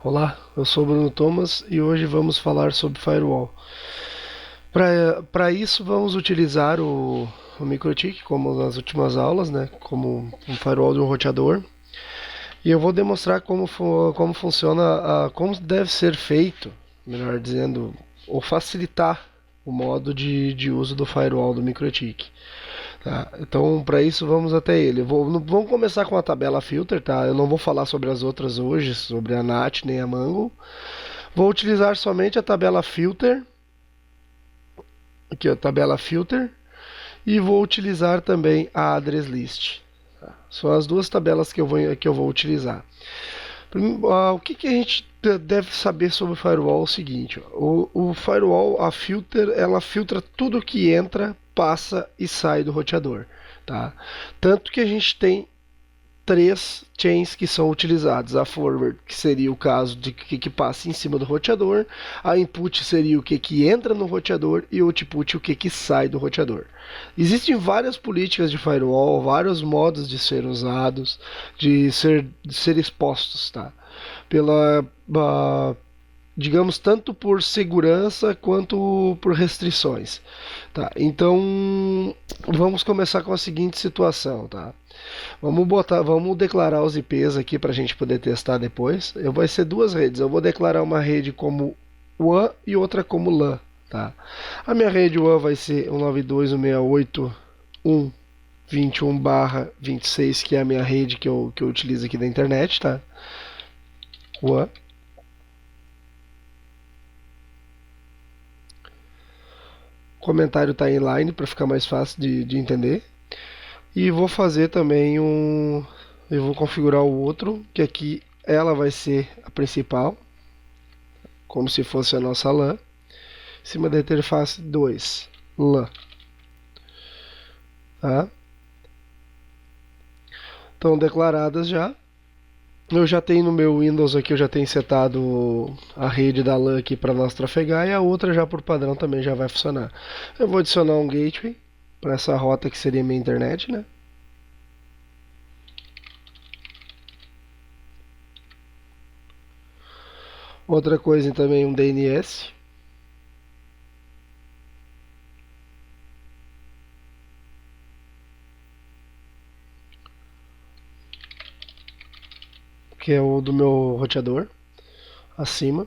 Olá, eu sou o Bruno Thomas e hoje vamos falar sobre firewall. Para isso, vamos utilizar o MikroTik, como nas últimas aulas, né, como um firewall de um roteador. E eu vou demonstrar como funciona, como deve ser feito, melhor dizendo, ou facilitar o modo de uso do firewall do MikroTik. Tá? Então, para isso, vamos até ele. Vamos começar com a tabela filter, tá? Eu não vou falar sobre as outras hoje, sobre a NAT nem a Mango. Vou utilizar somente a tabela filter, aqui a tabela filter, e vou utilizar também a address list. Tá? São as duas tabelas que eu vou utilizar. O que a gente deve saber sobre o firewall é o seguinte: o firewall, a filter, ela filtra tudo que entra, passa e sai do roteador. Tá? Tanto que a gente tem três chains que são utilizados. A forward, que seria o caso de que passa em cima do roteador. A input seria o que entra no roteador. E o output, o que sai do roteador. Existem várias políticas de firewall, vários modos de ser usados, de ser expostos, tá? Pela, digamos, tanto por segurança quanto por restrições. Tá? Então, vamos começar com a seguinte situação, tá? Vamos declarar os IPs aqui para a gente poder testar depois. Vai ser duas redes. Eu vou declarar uma rede como WAN e outra como LAN, tá? A minha rede WAN vai ser 192.168.1.21/26, que é a minha rede que eu utilizo aqui da internet, tá? WAN. O comentário está inline para ficar mais fácil de entender. E vou fazer também um. Eu vou configurar o outro, que aqui ela vai ser a principal, como se fosse a nossa LAN. Em cima da interface 2, LAN. Tá? Estão declaradas já. Eu já tenho no meu Windows aqui, eu já tenho setado a rede da LAN aqui para nós trafegar e a outra já por padrão também já vai funcionar. Eu vou adicionar um gateway para essa rota que seria minha internet, né? Outra coisa também um DNS. Que é o do meu roteador, acima.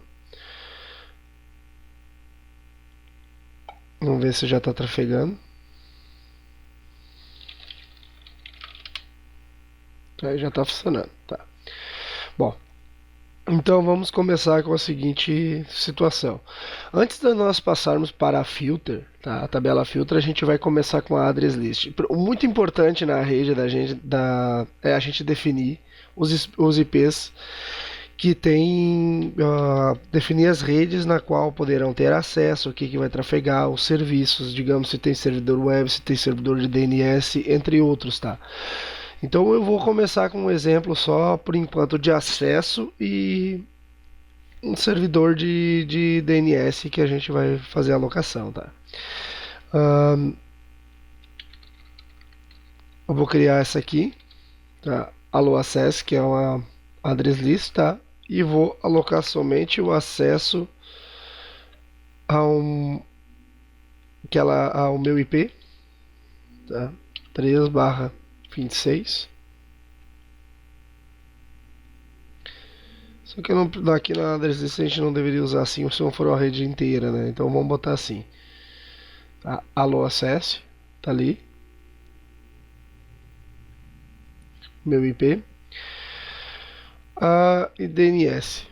Vamos ver se já está trafegando. Aí já está funcionando, tá. Bom, então vamos começar com a seguinte situação. Antes de nós passarmos para a filter, tá? A tabela filter, a gente vai começar com a address list. O muito importante na rede da gente é a gente definir os IPs que tem, definir as redes na qual poderão ter acesso, o que vai trafegar, os serviços, digamos, se tem servidor web, se tem servidor de DNS, entre outros, tá? Então eu vou começar com um exemplo só, por enquanto, de acesso e um servidor de DNS que a gente vai fazer a alocação, tá? Eu vou criar essa aqui, tá? Allo access, que é uma address list, tá? E vou alocar somente o acesso ao meu IP, tá? 3/26. Só que eu não, aqui na address list a gente não deveria usar assim se não for uma rede inteira, né? Então vamos botar assim. Tá? Allo access, tá ali. Meu IP. E DNS.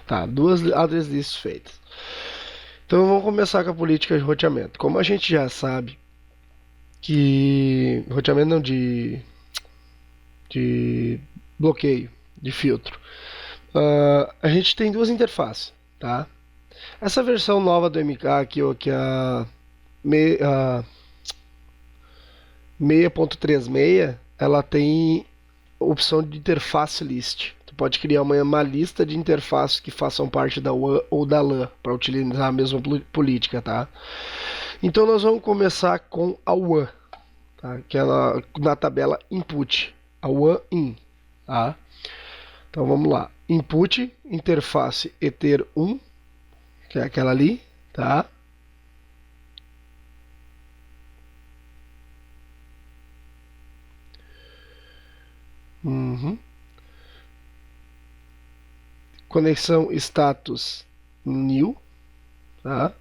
Tá, duas address lists feitas. Então vamos começar com a política de roteamento. Como a gente já sabe que roteamento não de bloqueio, de filtro. A gente tem duas interfaces, tá? Essa versão nova do MK aqui, que é a 6.36, ela tem opção de interface list. Tu pode criar uma lista de interfaces que façam parte da WAN ou da LAN para utilizar a mesma política, tá? Então nós vamos começar com a WAN, tá? Que é na tabela input, a WAN in, tá? Então vamos lá, input, interface ether 1, que é aquela ali, tá? Uhum. Conexão status new, tá?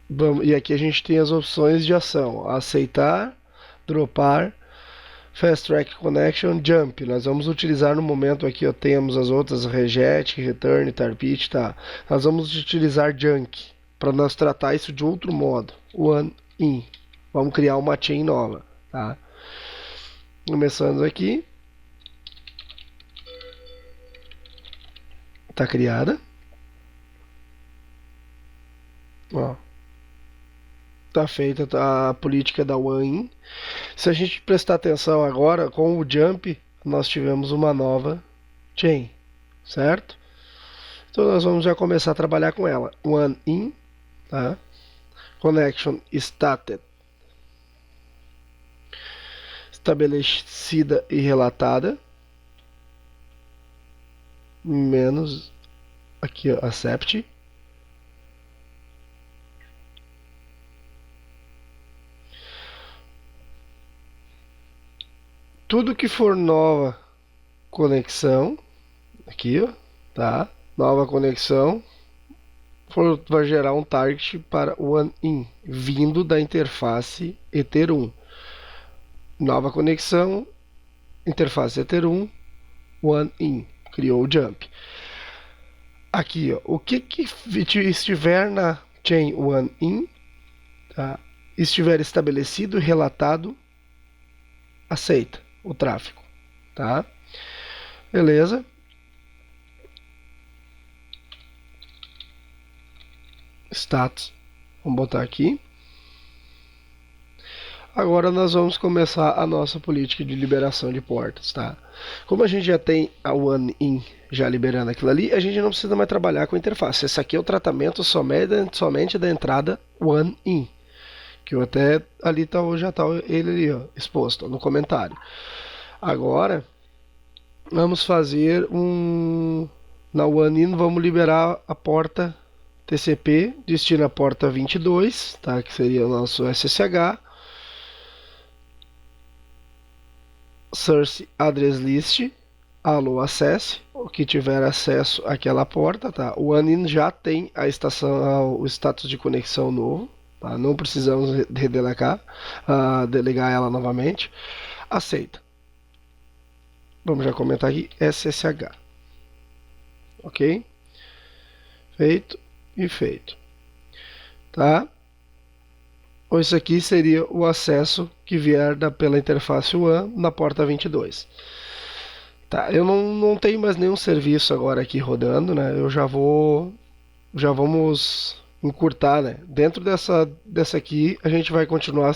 Vamos, e aqui a gente tem as opções de ação: aceitar, dropar, Fast Track Connection, Jump. Nós vamos utilizar no momento aqui, ó, temos as outras, Reject, Return, Tarpit, tá? Nós vamos utilizar Junk para nós tratar isso de outro modo. One in. Vamos criar uma chain nova, tá? Começando aqui. Tá criada. Ó. Tá feita a política da One in. Se a gente prestar atenção agora, com o Jump, nós tivemos uma nova chain, certo? Então nós vamos já começar a trabalhar com ela. One in, tá? Connection started, estabelecida e relatada, menos aqui, ó, accept. Tudo que for nova conexão, aqui, ó, tá? Nova conexão, vai gerar um target para one in, vindo da interface ether 1. Nova conexão, interface ether 1, one in, criou o jump. Aqui, ó, o que estiver na chain one in, tá? Estiver estabelecido e relatado, aceita o tráfego, tá? Beleza? Status, vamos botar aqui. Agora nós vamos começar a nossa política de liberação de portas, tá? Como a gente já tem a one in já liberando aquilo ali, a gente não precisa mais trabalhar com interface. Esse aqui é o tratamento somente da entrada one in, que eu até ali tá, já está ele ali, ó, exposto, ó, no comentário. Agora vamos fazer na one in vamos liberar a porta TCP, destino a porta 22, tá? Que seria o nosso SSH. Source Address List, allo acesse, o que tiver acesso àquela porta, tá? O OneIn já tem a estação, o status de conexão novo, tá? Não precisamos redelegar, delegar ela novamente. Aceita. Vamos já comentar aqui, SSH. Ok? Feito e feito. Tá? Isso aqui seria o acesso que vier pela interface WAN na porta 22. Tá, eu não tenho mais nenhum serviço agora aqui rodando, né? Eu já vamos encurtar, né? Dentro dessa aqui, a gente vai continuar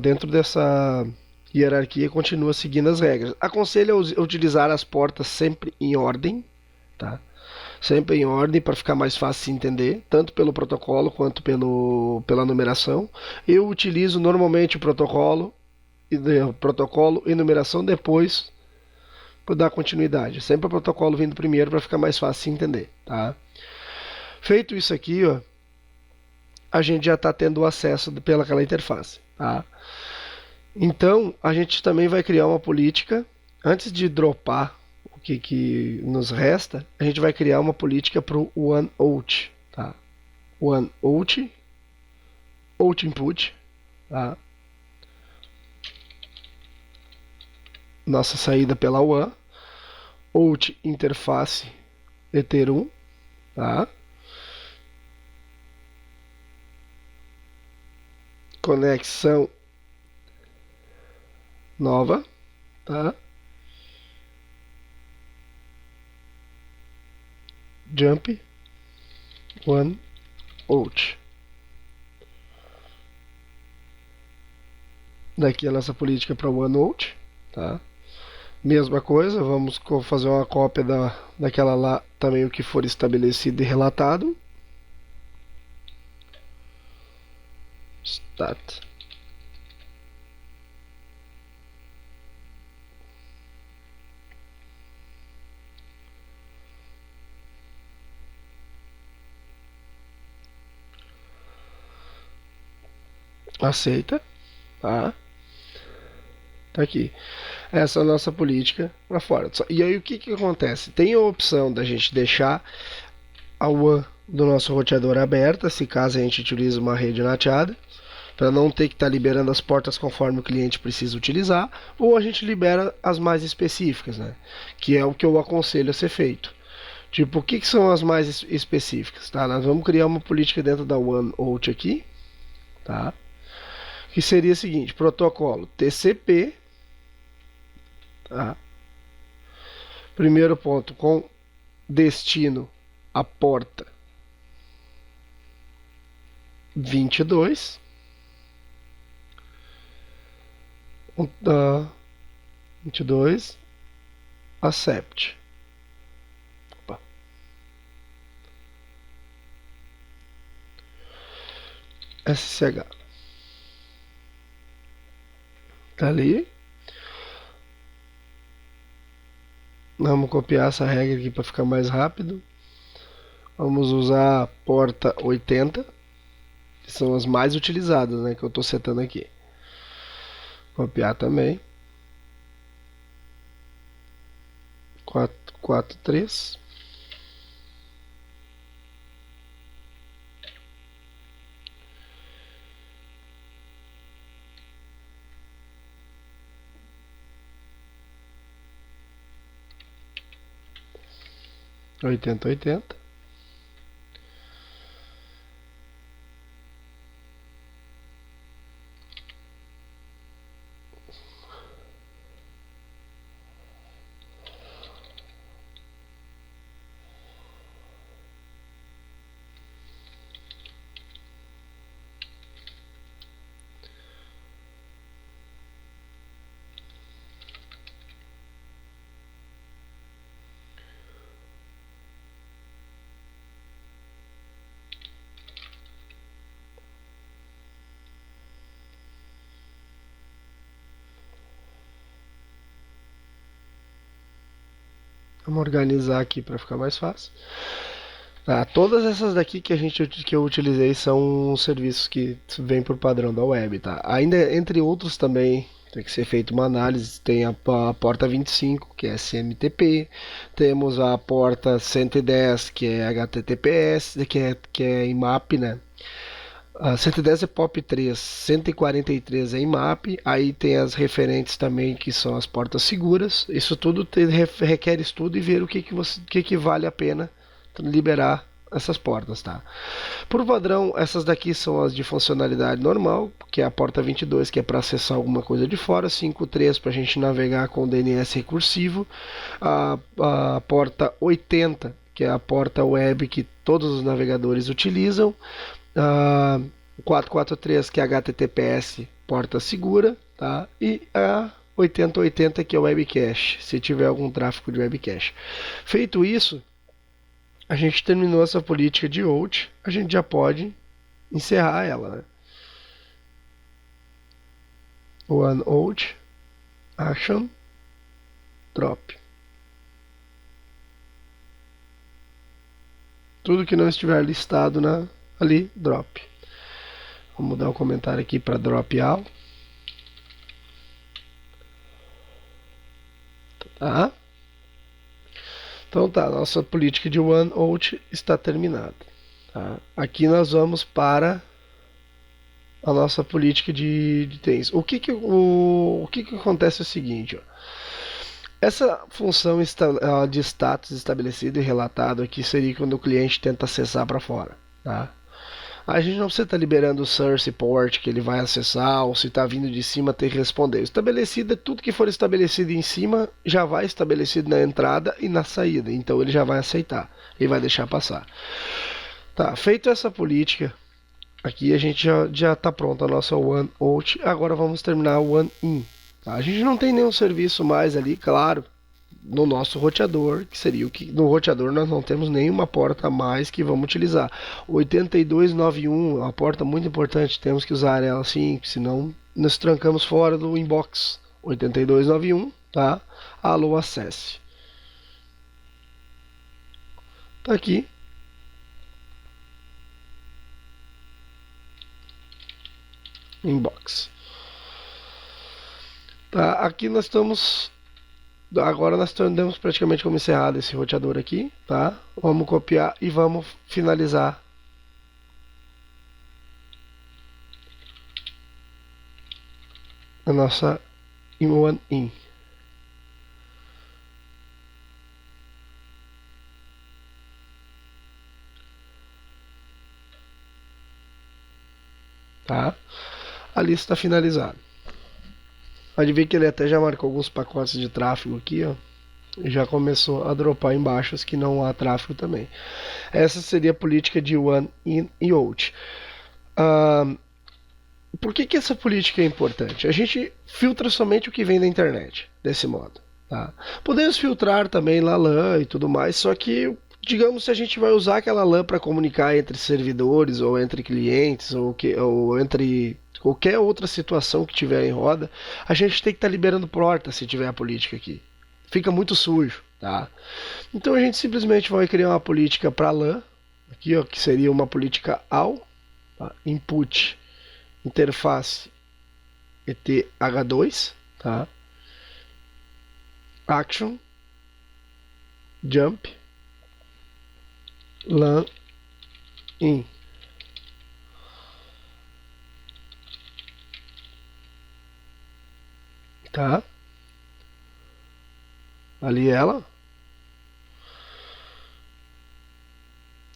dentro dessa hierarquia, continua seguindo as regras. Aconselho a utilizar as portas sempre em ordem, tá? Sempre em ordem para ficar mais fácil de entender, tanto pelo protocolo quanto pela numeração. Eu utilizo normalmente o protocolo e numeração depois para dar continuidade. Sempre o protocolo vindo primeiro para ficar mais fácil de entender, tá? Feito isso aqui, ó, a gente já está tendo acesso pelaquela interface, tá? Então a gente também vai criar uma política antes de dropar que nos resta, a gente vai criar uma política para o OneOut, tá? OneOut, out input, tá? Nossa saída pela WAN, out interface ether 1, tá? Conexão nova, tá? Jump one out. daqui a nossa política para o OneNote, tá? Mesma coisa, vamos fazer uma cópia daquela lá também, o que for estabelecido e relatado. Stat. Aceita, tá? Tá aqui. Essa é a nossa política para fora. E aí o que que acontece? Tem a opção da gente deixar a WAN do nosso roteador aberta, se caso a gente utilize uma rede NATeada, para não ter que estar liberando as portas conforme o cliente precisa utilizar, ou a gente libera as mais específicas, né? Que é o que eu aconselho a ser feito. Tipo, o que que são as mais específicas? Tá? Nós vamos criar uma política dentro da OneOut aqui, tá? Que seria o seguinte: protocolo TCP, tá? Primeiro ponto, com destino a porta 22, 22 accept. Opa. SSH. Tá ali. Vamos copiar essa regra aqui para ficar mais rápido. Vamos usar a porta 80, que são as mais utilizadas, né, que eu estou setando aqui. Copiar também. 443. Oitenta, 80. Vamos organizar aqui para ficar mais fácil. Tá, todas essas daqui que eu utilizei são serviços que vêm por padrão da web, tá? Ainda entre outros também tem que ser feita uma análise. Tem a porta 25, que é SMTP, temos a porta 110, que é HTTPS, que é IMAP, né? A 110 é POP3, 143 é IMAP, aí tem as referentes também, que são as portas seguras. Isso tudo requer estudo e ver o que vale a pena liberar essas portas, tá? Por padrão, essas daqui são as de funcionalidade normal, que é a porta 22, que é para acessar alguma coisa de fora, 53 para a gente navegar com DNS recursivo, a porta 80, que é a porta web que todos os navegadores utilizam, a 443, que é HTTPS, porta segura, tá? E a 8080, que é o webcache, se tiver algum tráfego de webcache. Feito isso, a gente terminou essa política de out, a gente já pode encerrar ela, né? OneOut, action, drop. Tudo que não estiver listado ali, drop. Vou mudar o comentário aqui para drop all. Tá? Então tá, nossa política de OneOut está terminada. Tá? Aqui nós vamos para a nossa política de TENS. O que acontece é o seguinte, ó. Essa função de status estabelecido e relatado aqui seria quando o cliente tenta acessar para fora. Tá? A gente não precisa estar liberando o source port que ele vai acessar, ou se está vindo de cima ter que responder. Estabelecido é tudo que for estabelecido em cima, já vai estabelecido na entrada e na saída. Então ele já vai aceitar e vai deixar passar. Tá, feito essa política, Aqui a gente já está pronta a nossa One Out. Agora vamos terminar o One In. Tá? A gente não tem nenhum serviço mais ali, claro, no nosso roteador, que seria o que no roteador nós não temos nenhuma porta a mais que vamos utilizar. 8291 é uma porta muito importante, temos que usar ela sim, senão nos trancamos fora do inbox. 8291, tá? Alô, acesse. Tá aqui. Inbox. Tá, aqui nós estamos. Agora nós temos praticamente como encerrado esse roteador aqui, tá? Vamos copiar e vamos finalizar a nossa One In. Tá? A lista está finalizada. Pode ver que ele até já marcou alguns pacotes de tráfego aqui, ó. E já começou a dropar embaixo os que não há tráfego também. Essa seria a política de One In e Out. Por que essa política é importante? A gente filtra somente o que vem da internet, desse modo. Tá? Podemos filtrar também LAN e tudo mais, só que, digamos, se a gente vai usar aquela LAN para comunicar entre servidores, ou entre clientes, ou entre qualquer outra situação que tiver em roda, a gente tem que estar liberando porta se tiver a política aqui. Fica muito sujo. Tá? Então a gente simplesmente vai criar uma política para LAN, aqui, ó, que seria uma política AL, tá? Input interface ETH2, tá? Action, jump, LAN in. Tá? Ali ela.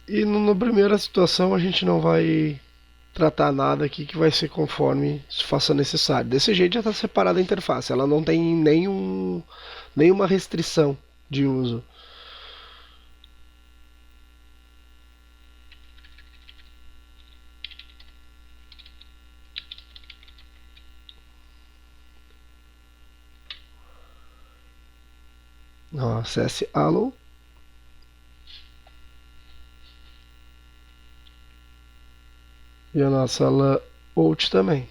E na primeira situação a gente não vai tratar nada aqui que vai ser conforme se faça necessário. Desse jeito já está separada a interface, ela não tem nenhuma restrição de uso. Ó, acesse Allo. E a nossa out também.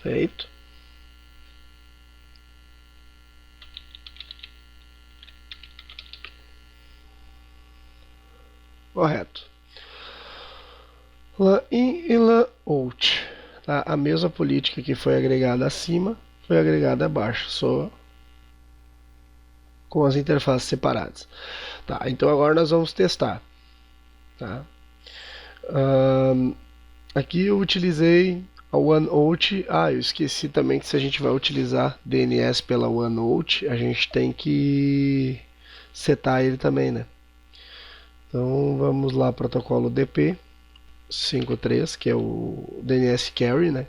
Feito. Correto. LAN in e LAN out. Tá? A mesma política que foi agregada acima foi agregada abaixo, só com as interfaces separadas. Tá? Então agora nós vamos testar. Tá? Aqui eu utilizei a OneNote. Eu esqueci também que se a gente vai utilizar DNS pela OneNote, a gente tem que setar ele também, né? Então vamos lá, protocolo DP 53, que é o DNS Carry, né?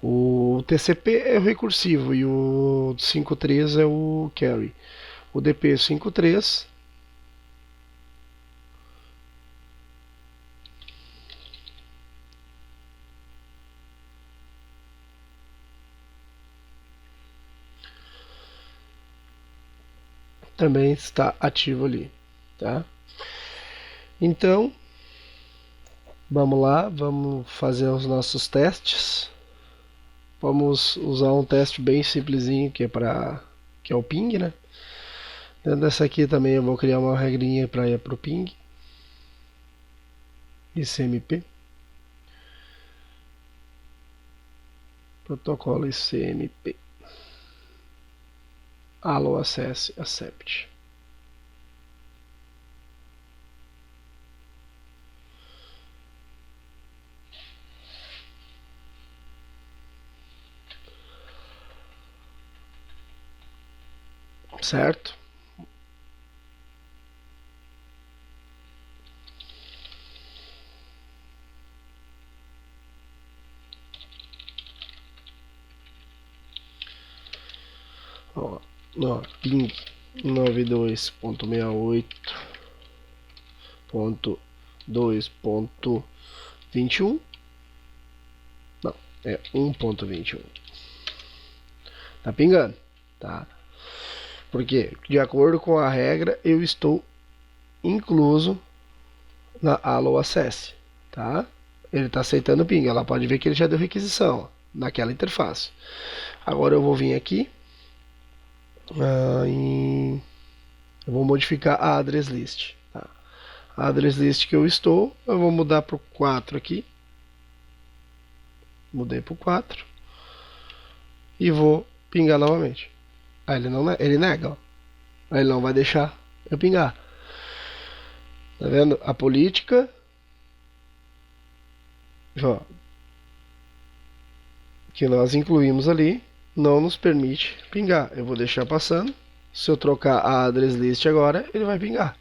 O TCP é o recursivo e o 53 é o carry. O DP 53 também está ativo ali, tá? Então, Vamos lá, vamos fazer os nossos testes. Vamos usar um teste bem simplesinho que é o ping, né? Dentro dessa aqui também eu vou criar uma regrinha para ir para o ping. ICMP. Protocolo ICMP. Allo access accept. Certo? Ó, ping 92.68.2.21. Não, é 1.21. Tá pingando, tá? Porque, de acordo com a regra, eu estou incluso na Allo Access, tá? Ele está aceitando o ping. Ela pode ver que ele já deu requisição naquela interface. Agora eu vou vir aqui eu vou modificar a address list. Tá? A address list que eu estou, eu vou mudar para o 4 aqui. Mudei para o 4 e vou pingar novamente. Aí ele nega, ó. Aí ele não vai deixar eu pingar. Tá vendo? A política, ó, que nós incluímos ali não nos permite pingar. Eu vou deixar passando. Se eu trocar a address list agora, ele vai pingar.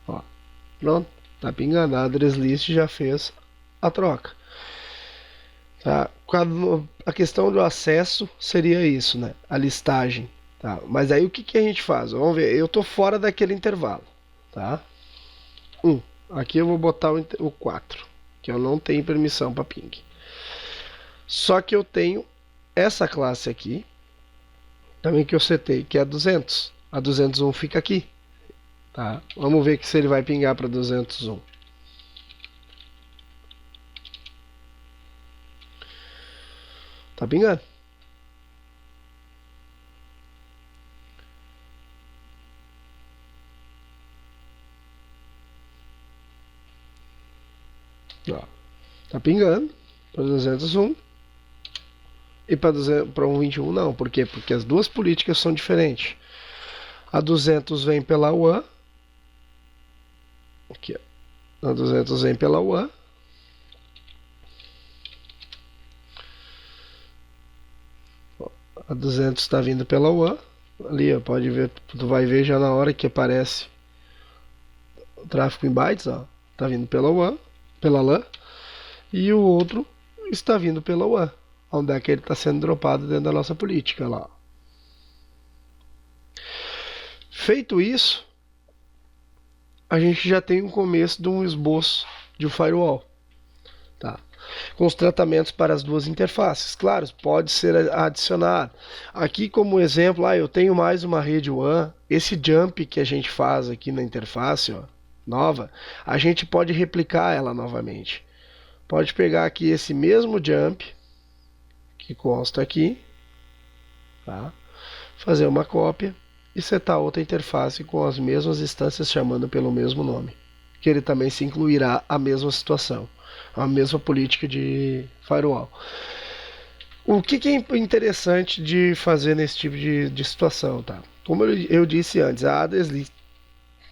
Ó, pronto, tá pingando. A address list já fez a troca. Tá? A questão do acesso seria isso, né? A listagem. Tá? Mas aí o que a gente faz? Vamos ver. Eu tô fora daquele intervalo. Tá? Aqui eu vou botar o 4, que eu não tenho permissão para ping. Só que eu tenho essa classe aqui, também que eu setei, que é 200. A 201 fica aqui. Tá? Vamos ver se ele vai pingar para 201. Tá pingando. Ó, tá pingando para 201 e para 121 não. Por quê? Porque as duas políticas são diferentes. A 200 vem pela WAN. Aqui, ó. A 200 vem pela WAN. A 200 está vindo pela WAN. Ali, ó, pode ver, tu vai ver já na hora que aparece o tráfego em bytes, ó. Tá vindo pela WAN, pela LAN. E o outro está vindo pela WAN. Onde é que ele está sendo dropado dentro da nossa política lá. Feito isso, a gente já tem um começo de um esboço de um firewall. Tá? Com os tratamentos para as duas interfaces. Claro, pode ser adicionado. Aqui como exemplo, eu tenho mais uma rede WAN. Esse jump que a gente faz aqui na interface, ó, nova, a gente pode replicar ela novamente. Pode pegar aqui esse mesmo jump que consta aqui, tá? Fazer uma cópia e setar outra interface com as mesmas instâncias chamando pelo mesmo nome, que ele também se incluirá a mesma situação, a mesma política de firewall. O que é interessante de fazer nesse tipo de situação, tá? Como eu disse antes, a address list,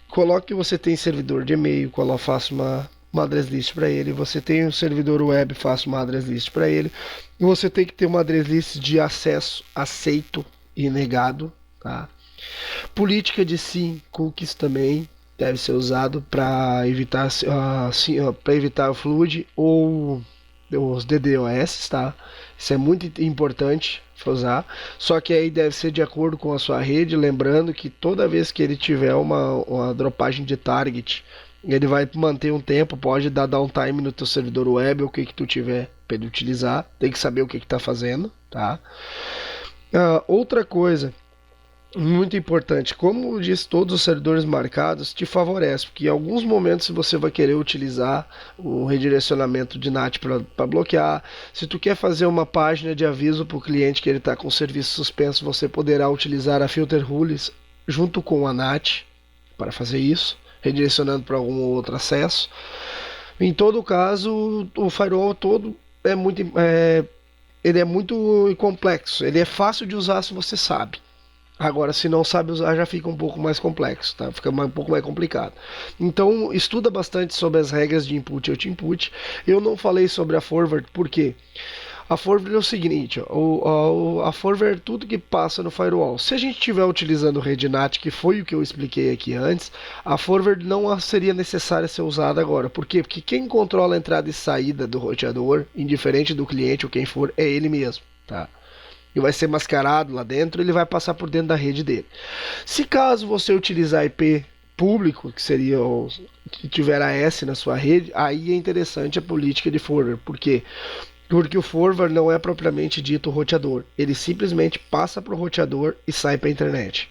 coloque que você tem servidor de e-mail, faça uma address list para ele, você tem um servidor web, faça uma address list para ele, e você tem que ter uma address list de acesso aceito e negado, tá? Política de sim cookies também deve ser usado para evitar para evitar o flood ou os DDoS, tá? Isso é muito importante usar. Só que aí deve ser de acordo com a sua rede, lembrando que toda vez que ele tiver uma dropagem de target, ele vai manter um tempo, pode dar downtime no teu servidor web ou o que tu tiver para ele utilizar. Tem que saber o que está fazendo, tá? Outra coisa Muito importante. Como eu disse, todos os servidores marcados te favorecem, porque em alguns momentos você vai querer utilizar o redirecionamento de NAT para bloquear. Se tu quer fazer uma página de aviso para o cliente que ele está com o serviço suspenso, você poderá utilizar a Filter Rules junto com a NAT para fazer isso, redirecionando para algum outro acesso. Em todo caso, o firewall todo ele é muito complexo. Ele é fácil de usar se você sabe. Agora, se não sabe usar, já fica um pouco mais complexo, tá? Fica um pouco mais complicado. Então, estuda bastante sobre as regras de input e output. Eu não falei sobre a forward, por quê? A forward é o seguinte, a forward é tudo que passa no firewall. Se a gente estiver utilizando o RedNat, que foi o que eu expliquei aqui antes, a forward não seria necessária ser usada agora. Por quê? Porque quem controla a entrada e saída do roteador, indiferente do cliente ou quem for, é ele mesmo, tá? E vai ser mascarado lá dentro, ele vai passar por dentro da rede dele. Se caso você utilizar IP público, que seria que tiver AS na sua rede, aí é interessante a política de forward. Por quê? Porque o forward não é propriamente dito roteador. Ele simplesmente passa para o roteador e sai para a internet.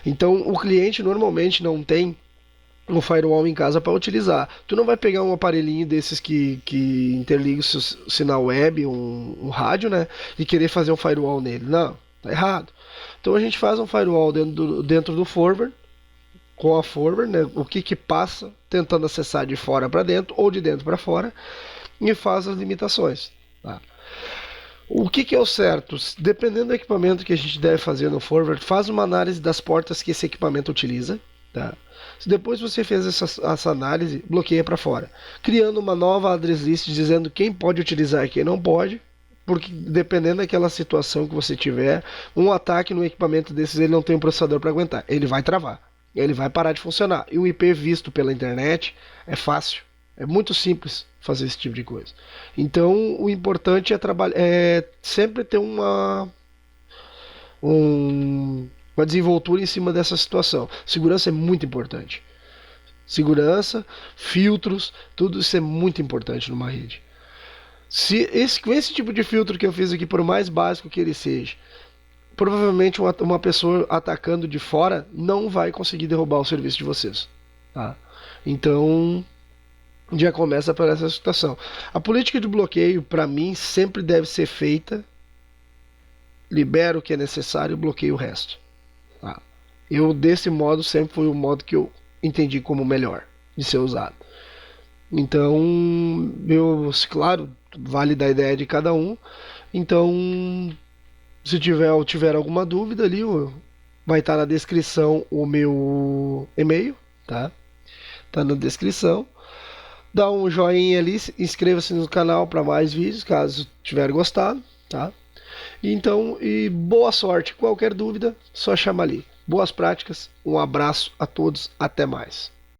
Então o cliente normalmente não tem um firewall em casa para utilizar. Tu não vai pegar um aparelhinho desses que interliga o seu sinal web, um rádio, né? E querer fazer um firewall nele. Não, tá errado. Então a gente faz um firewall dentro do forward, com a forward, né? O que passa, tentando acessar de fora para dentro ou de dentro para fora, e faz as limitações. Tá? O que é o certo? Dependendo do equipamento que a gente deve fazer no forward, faz uma análise das portas que esse equipamento utiliza. Tá? Se depois você fez essa análise, bloqueia para fora, criando uma nova address list dizendo quem pode utilizar e quem não pode, porque dependendo daquela situação que você tiver, um ataque no equipamento desses ele não tem um processador para aguentar, ele vai travar, ele vai parar de funcionar. E o IP visto pela internet é fácil, é muito simples fazer esse tipo de coisa. Então o importante é sempre ter uma desenvoltura em cima dessa situação. Segurança é muito importante. Segurança, filtros, tudo isso é muito importante numa rede. Com esse tipo de filtro que eu fiz aqui, por mais básico que ele seja, provavelmente uma pessoa atacando de fora não vai conseguir derrubar o serviço de vocês. Tá? Então, já começa por essa situação. A política de bloqueio, para mim, sempre deve ser feita: libera o que é necessário e bloqueia o resto. Tá? Desse modo, sempre foi o modo que eu entendi como melhor de ser usado. Então, claro, vale da ideia de cada um. Então, se tiver alguma dúvida ali, vai estar na descrição o meu e-mail, tá? Tá na descrição. Dá um joinha ali, inscreva-se no canal para mais vídeos, caso tiver gostado, tá? Então, boa sorte. Qualquer dúvida, só chama ali. Boas práticas, um abraço a todos, até mais.